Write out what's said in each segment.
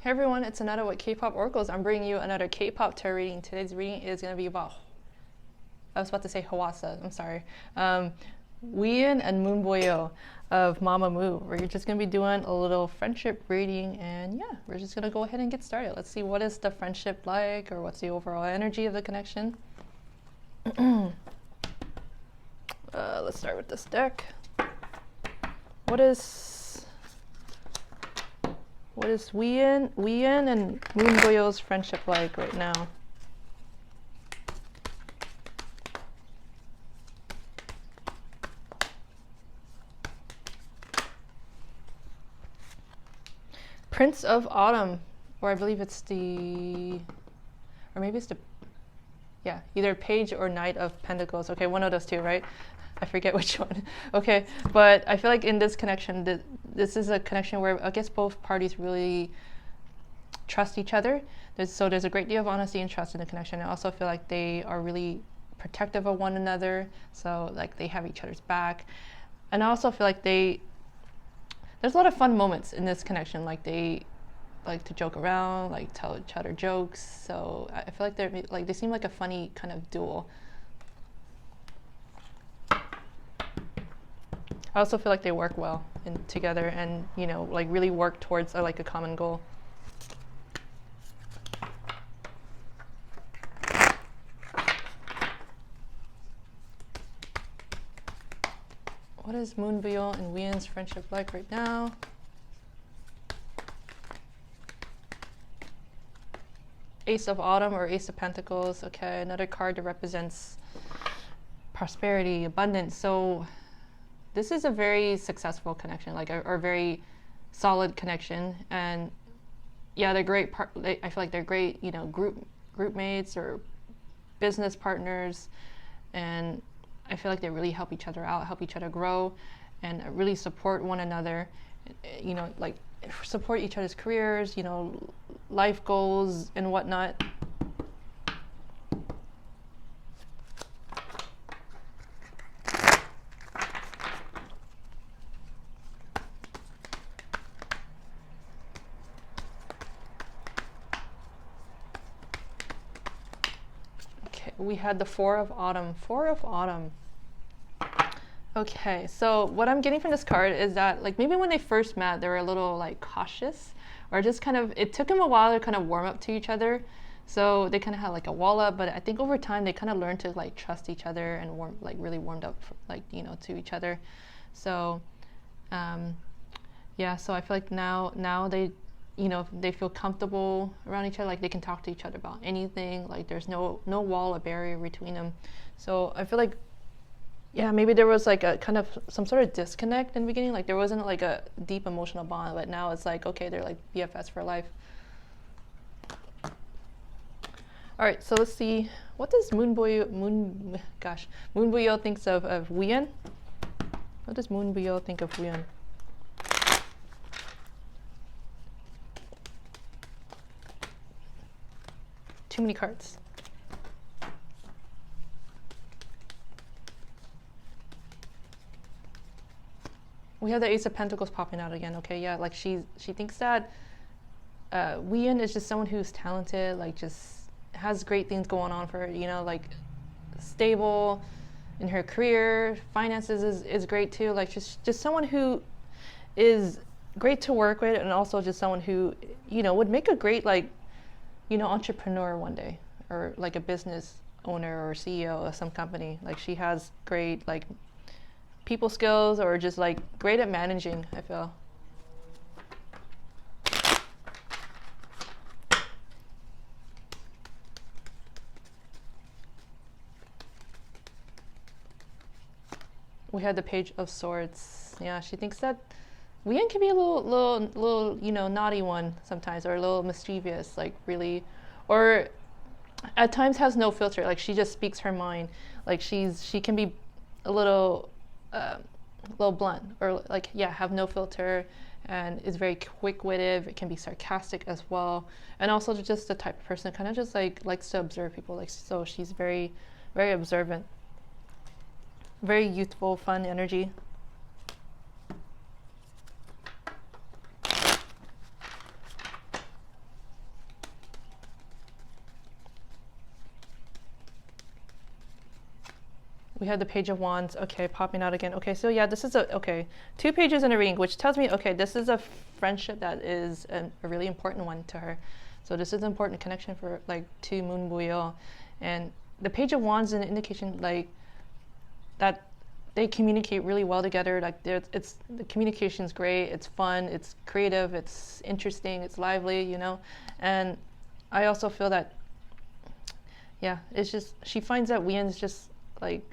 Hey everyone, it's Anetta with K-Pop Oracles. I'm bringing you another K-Pop tarot reading. Today's reading is going to be about, I was about to say Hwasa, I'm sorry. Wheein and Moonbyul of Mamamoo. We're just going to be doing a little friendship reading, and yeah, we're just going to go ahead and get started. Let's see, what is the friendship like, or what's the overall energy of the connection. Let's start with this deck. What is Wheein and Moonbyul's friendship like right now? Prince of Autumn, or I believe it's the, or maybe it's the, yeah, either Page or Knight of Pentacles. Okay, one of those two, right? I forget which one. Okay, but I feel like in this connection, this is a connection where I guess both parties really trust each other. There's a great deal of honesty and trust in the connection. I also feel like they are really protective of one another. So like they have each other's back. And I also feel like there's a lot of fun moments in this connection. Like they like to joke around, like tell each other jokes. So I feel like they seem like a funny kind of duo. I also feel like they work well together, and you know, like really work towards like a common goal. What is Moonbyul and Wheein's friendship like right now? Ace of Autumn or Ace of Pentacles. Okay, another card that represents prosperity, abundance. So this is a very successful connection, like a very solid connection. And yeah, they're great. I feel like they're great, you know, group mates or business partners. And I feel like they really help each other out, help each other grow, and really support one another. You know, like support each other's careers, you know, life goals and whatnot. We had the Four of Autumn. Four of Autumn. Okay, so what I'm getting from this card is that like maybe when they first met, they were a little like cautious, or just kind of, it took them a while to kind of warm up to each other. So they kind of had like a wall up, but I think over time they kind of learned to like trust each other and really warmed up like, you know, to each other. So yeah, so I feel like now they, you know, they feel comfortable around each other, like they can talk to each other about anything, like there's no wall or barrier between them. So I feel like, yeah, maybe there was like a kind of some sort of disconnect in the beginning, like there wasn't like a deep emotional bond, but now it's like, okay, they're like BFS for life. All right, so let's see, what does Moonbyul thinks of Wheein? What does Moonbyul think of Wheein? Too many cards. We have the Ace of Pentacles popping out again. Okay, yeah, like she thinks that Wheein is just someone who's talented, like just has great things going on for her, you know, like stable in her career, finances is great too, like just someone who is great to work with, and also just someone who, you know, would make a great like, you know, entrepreneur one day, or like a business owner or CEO of some company. Like she has great like people skills, or just like great at managing, I feel. We had the Page of Swords. Yeah, she thinks that Wheein can be a little, you know, naughty one sometimes, or a little mischievous, like really, or at times has no filter. Like she just speaks her mind. Like she can be a little blunt, or like, yeah, have no filter, and is very quick-witted. It can be sarcastic as well, and also just the type of person kind of just like likes to observe people. Like, so she's very, very observant, very youthful, fun energy. We had the Page of Wands, okay, popping out again. Okay, so yeah, this is okay, 2 pages in a reading, which tells me, okay, this is a friendship that is a really important one to her. So this is an important connection for, like, to Moonbyul. And the Page of Wands is an indication, like, that they communicate really well together. Like, the communication's great, it's fun, it's creative, it's interesting, it's lively, you know? And I also feel that, yeah, it's just, she finds that Wheein's just, like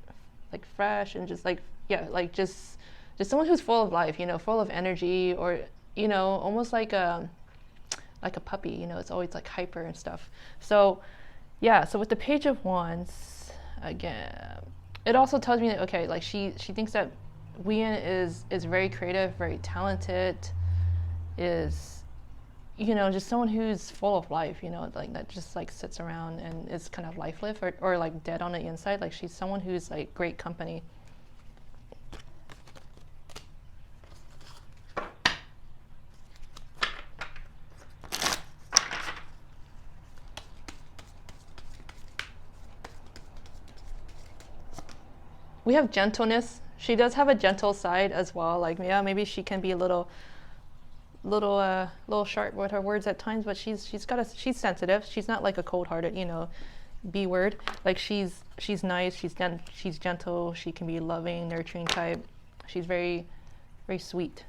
fresh and just like, yeah, like just someone who's full of life, you know, full of energy, or, you know, almost like a puppy, you know, it's always like hyper and stuff. So yeah, so with the Page of Wands again, it also tells me that, okay, like she thinks that Wheein is very creative, very talented, is, you know, just someone who's full of life, you know, like that just like sits around and is kind of lifeless, or like dead on the inside. Like she's someone who's like great company. We have gentleness. She does have a gentle side as well. Like, yeah, maybe she can be a little sharp with her words at times, but she's sensitive. She's not like a cold-hearted, you know, B word. Like she's nice, she's gentle, she can be loving, nurturing type. She's very, very sweet.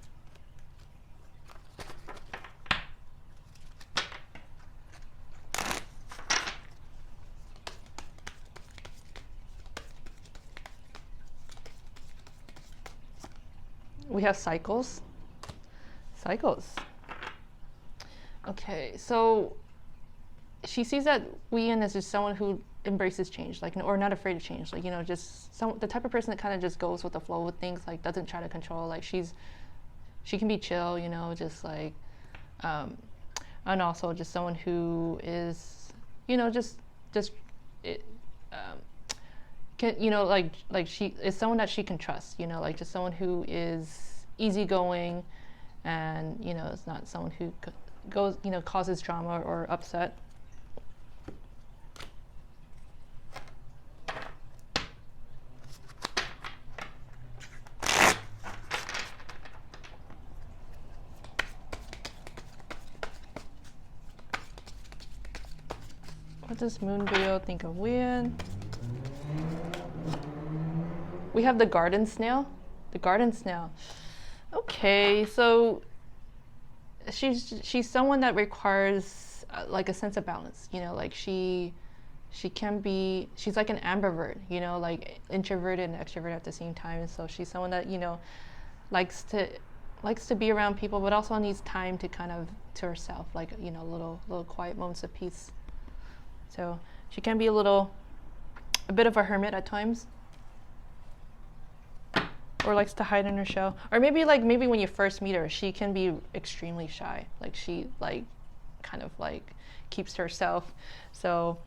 We have cycles. Okay, so she sees that Wheein is just someone who embraces change, like, or not afraid of change, like, you know, just the type of person that kind of just goes with the flow with things, like doesn't try to control. Like she can be chill, you know, just like, and also just someone who is, you know, can, you know, like she is someone that she can trust, you know, like just someone who is easygoing, and, you know, it's not someone who goes, you know, causes drama or upset. What does Moonbyul think of Wheein? We have the garden snail. The garden snail. Okay, so she's someone that requires like a sense of balance, you know, like she can be, she's like an ambivert, you know, like introverted and extrovert at the same time. So she's someone that, you know, likes to be around people, but also needs time to kind of to herself, like, you know, little quiet moments of peace. So she can be a bit of a hermit at times, or likes to hide in her shell. Or maybe when you first meet her, she can be extremely shy. Like she kind of keeps to herself. So,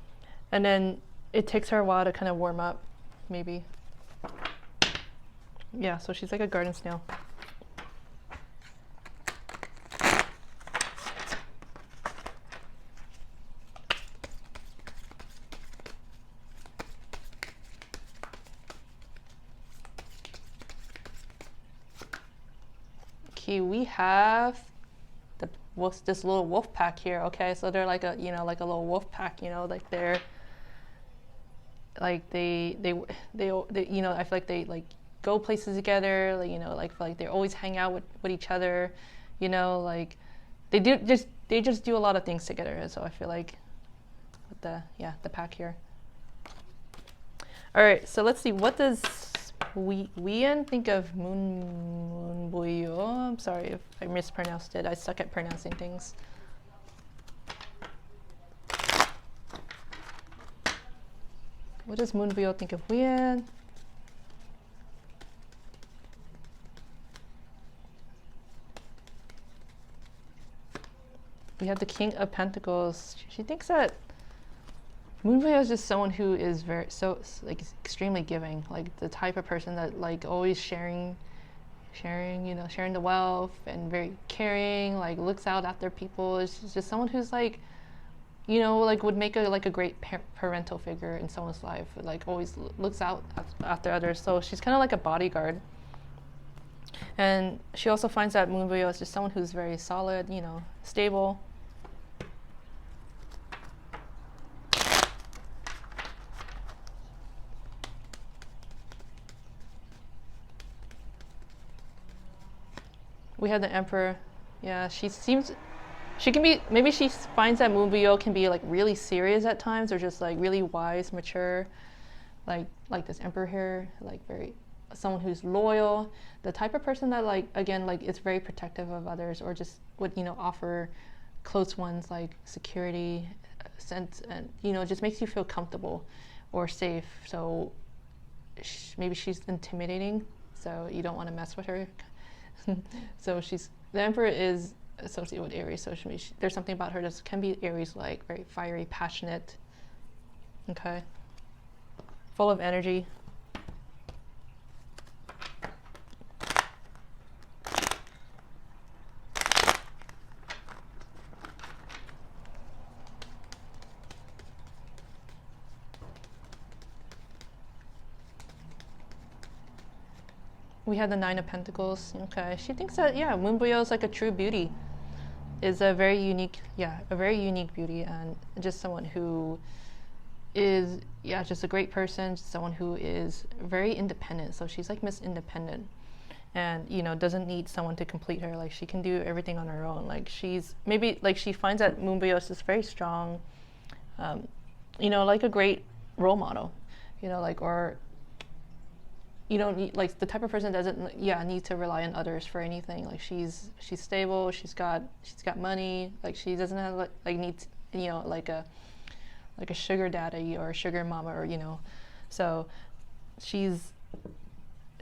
and then it takes her a while to kind of warm up, maybe. Yeah, so she's like a garden snail. We have this little wolf pack here. Okay, so they're like a, you know, like a little wolf pack, you know, like they're like they you know, I feel like they like go places together, like, you know, like feel like they always hang out with each other, you know, like they just do a lot of things together. So I feel like with the pack here. All right, so let's see, what does Wheein think of Moonbyul? I'm sorry if I mispronounced it. I suck at pronouncing things. What does Moonbyul think of Wheein? We have the King of Pentacles. She thinks that Moonbyul is just someone who is extremely giving, like the type of person that like always sharing, you know, sharing the wealth, and very caring, like looks out after people. It's just someone who's like, you know, like would make a great parental figure in someone's life. Like always looks out after others. So she's kind of like a bodyguard. And she also finds that Moonbyul is just someone who's very solid, you know, stable. We have the Emperor. Yeah, she can be, maybe she finds that Moonbyul can be like really serious at times, or just like really wise, mature, like this Emperor here, like very, someone who's loyal, the type of person that like, again, like is very protective of others, or just would, you know, offer close ones like security, sense, and, you know, just makes you feel comfortable or safe. So maybe she's intimidating, so you don't want to mess with her. So the Emperor is associated with Aries, so there's something about her that can be Aries, like very fiery, passionate. Okay, full of energy. We had the Nine of Pentacles. Okay, she thinks that, yeah, Moonbyul is like a true beauty. Is a very unique beauty, and just someone who is, yeah, just a great person, just someone who is very independent. So she's like Miss Independent, and, you know, doesn't need someone to complete her. Like she can do everything on her own. Like she's maybe like she finds that Moonbyul is just very strong, you know, like a great role model, you know, like, or you don't need, like, the type of person doesn't need to rely on others for anything. Like she's stable, she's got money, like she doesn't have like need, you know, like a sugar daddy or a sugar mama, or, you know. So she's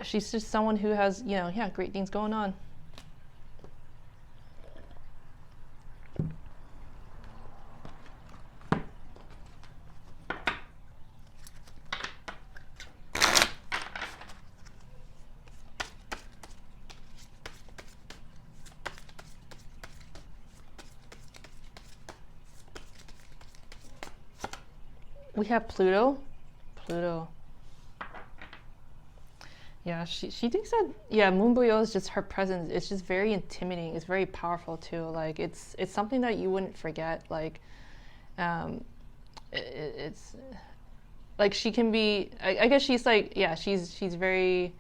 just someone who has, you know, yeah, great things going on. We have Pluto. Yeah, she thinks that, yeah, Moonbyul is just her presence. It's just very intimidating. It's very powerful too. Like it's something that you wouldn't forget. Like, it's like she can be. I guess she's like, yeah, she's very,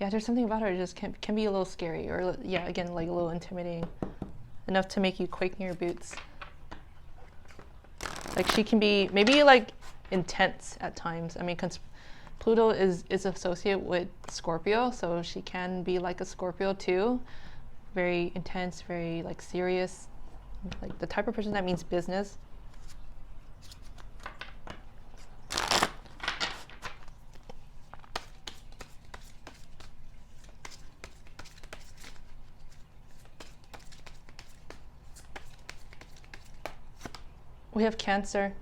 yeah. There's something about her that just can be a little scary, or, yeah, again, like a little intimidating, enough to make you quake in your boots. Like she can be maybe like intense at times. I mean, Pluto is associated with Scorpio, so she can be like a Scorpio too. Very intense, very like serious, like the type of person that means business. We have Cancer.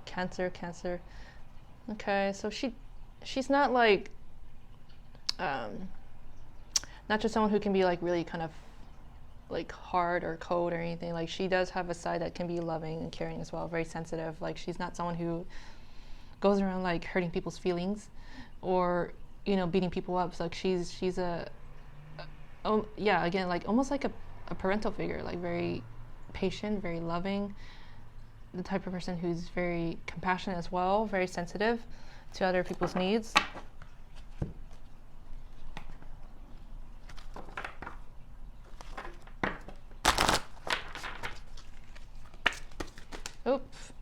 Cancer. Okay, so she's not like, not just someone who can be like really kind of like hard or cold or anything. Like she does have a side that can be loving and caring as well, very sensitive. Like she's not someone who goes around like hurting people's feelings, or, you know, beating people up. So like she's a yeah, again, like almost like a parental figure, like very patient, very loving. The type of person who's very compassionate as well, very sensitive to other people's needs. Oops.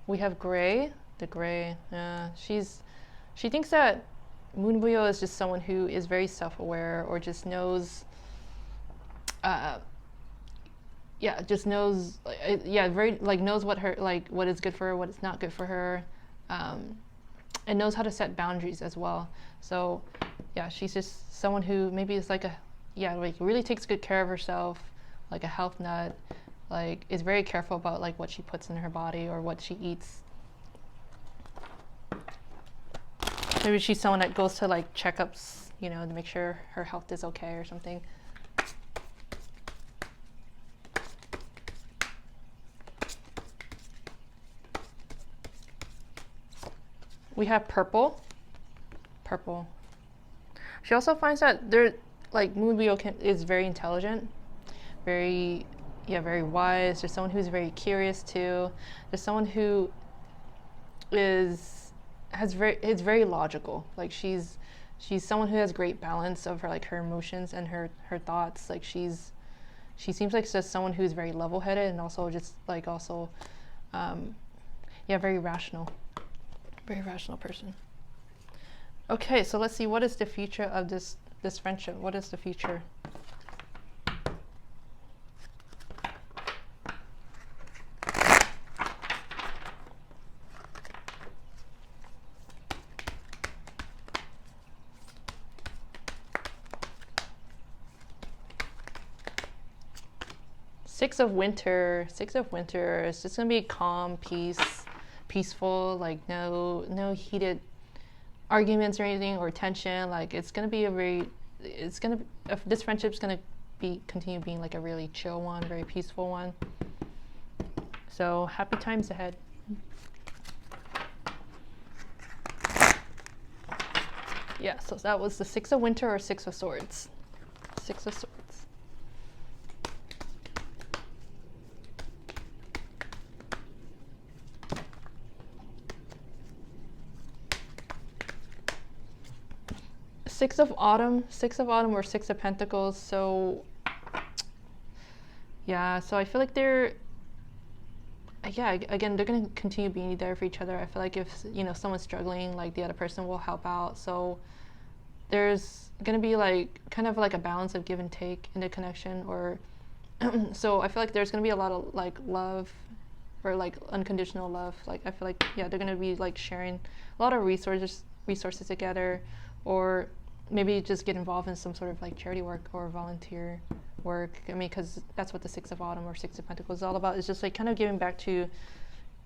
We have Gray. The Gray. She thinks that Moonbyul is just someone who is very self-aware, or just knows. Just knows, very, like, knows what is good for her, what is not good for her, and knows how to set boundaries as well. So, yeah, she's just someone who maybe is like really takes good care of herself, like a health nut, like is very careful about like what she puts in her body or what she eats. Maybe she's someone that goes to like checkups, you know, to make sure her health is okay or something. We have purple. Purple. She also finds that Moonbyul is very intelligent, very wise. There's someone who's very curious too. There's someone who is very logical. Like she's someone who has great balance of her emotions and her thoughts. Like she seems like just someone who's very level-headed and also just very rational. Very rational person. Okay, so let's see, what is the future of this friendship? What is the future? Six of Winter. Six of Winter. It's just gonna be calm, peaceful, like no heated arguments or anything or tension. Like this friendship's gonna continue being like a really chill one, very peaceful one. So happy times ahead. Yeah, so that was the Six of Winter or Six of Swords. Six of Swords. Six of Autumn or Six of Pentacles. So yeah, so I feel like again, they're gonna continue being there for each other. I feel like if someone's struggling, like the other person will help out. So there's gonna be like kind of like a balance of give and take in the connection, or so I feel like there's gonna be a lot of like love or like unconditional love. Like I feel like they're gonna be like sharing a lot of resources together, or maybe just get involved in some sort of like charity work or volunteer work. I mean, because that's what the Six of Autumn or Six of Pentacles is all about. It's just like kind of giving back to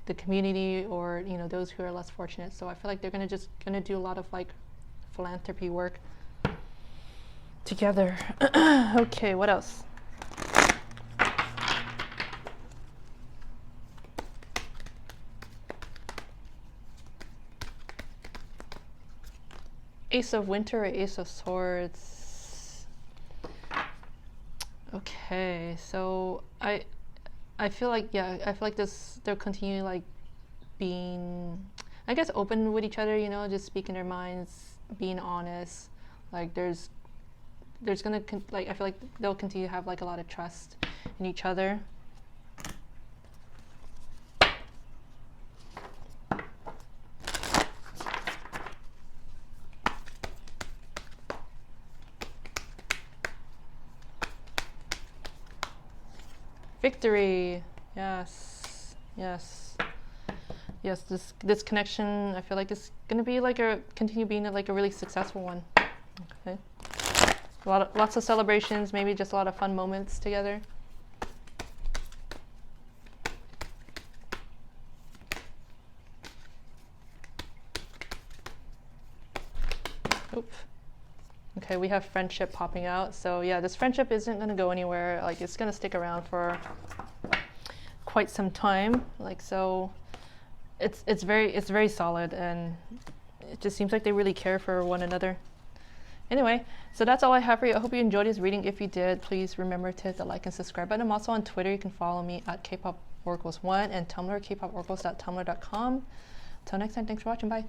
the community, or those who are less fortunate. So I feel like they're gonna do a lot of like philanthropy work together. Okay, what else? Ace of Winter or Ace of Swords. Okay, so I feel like they'll continue like being, I guess, open with each other, just speaking their minds, being honest. Like there's gonna I feel like they'll continue to have like a lot of trust in each other. Victory. Yes. This connection, I feel like it's gonna be like continue being like a really successful one. Okay. Lots of celebrations, maybe just a lot of fun moments together. Oop. Okay, we have friendship popping out. So yeah, this friendship isn't going to go anywhere. Like it's going to stick around for quite some time. Like so, it's very solid, and it just seems like they really care for one another. Anyway, so that's all I have for you. I hope you enjoyed this reading. If you did, please remember to hit the like and subscribe button. I'm also on Twitter. You can follow me at Kpop Oracles1 and Tumblr, kpoporacles.tumblr.com. Until next time, thanks for watching. Bye.